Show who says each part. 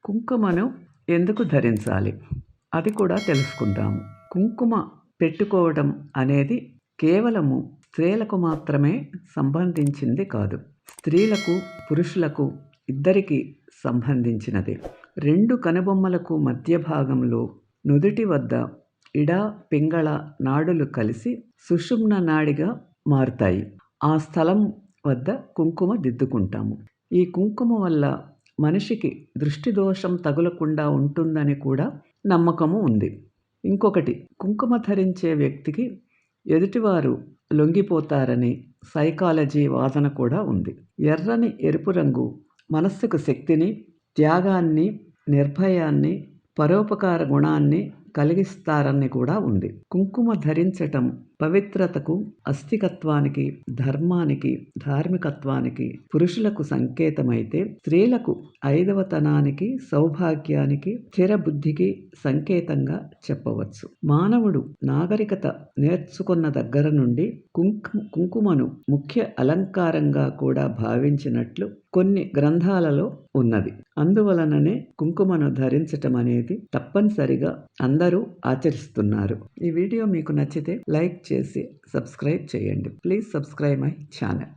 Speaker 1: కుంకుమను ఎందుకు ధరించాలి అది కూడా తెలుసుకుందాము. కుంకుమ పెట్టుకోవడం అనేది కేవలము స్త్రీలకు మాత్రమే సంబంధించింది కాదు. స్త్రీలకు, పురుషులకు ఇద్దరికీ సంబంధించినది. 2 కనుబొమ్మలకు మధ్య భాగంలో నుదుటి వద్ద ఇడ, పింగళ నాడులు కలిసి సుషుమ్న నాడిగా మారుతాయి. ఆ స్థలం వద్ద కుంకుమ దిద్దుకుంటాము. ఈ కుంకుమ వల్ల మనిషికి దృష్టి దోషం తగులకుండా ఉంటుందని కూడా నమ్మకము ఉంది. ఇంకొకటి, కుంకుమ ధరించే వ్యక్తికి ఎదుటివారు లొంగిపోతారని సైకాలజీ వాదన కూడా ఉంది. ఎర్రని ఎరుపు రంగు మనస్సుకు శక్తిని, త్యాగాన్ని, నిర్భయాన్ని, పరోపకార గుణాన్ని కలిగిస్తారని కూడా ఉంది. కుంకుమ ధరించటం పవిత్రతకు, అస్తికత్వానికి, ధర్మానికి, ధార్మికత్వానికి పురుషులకు సంకేతమైతే, స్త్రీలకు ఐదవతనానికి, సౌభాగ్యానికి, స్థిర బుద్ధికి సంకేతంగా చెప్పవచ్చు. మానవుడు నాగరికత నేర్చుకున్న దగ్గర నుండి కుంకుమను ముఖ్య అలంకారంగా కూడా భావించినట్లు కొన్ని గ్రంథాలలో ఉన్నది. అందువలననే కుంకుమను ధరించటం అనేది తప్పనిసరిగా అందరూ ఆచరిస్తున్నారు. ఈ వీడియో మీకు నచ్చితే లైక్ చేసి సబ్స్క్రైబ్ చేయండి. Please subscribe my channel.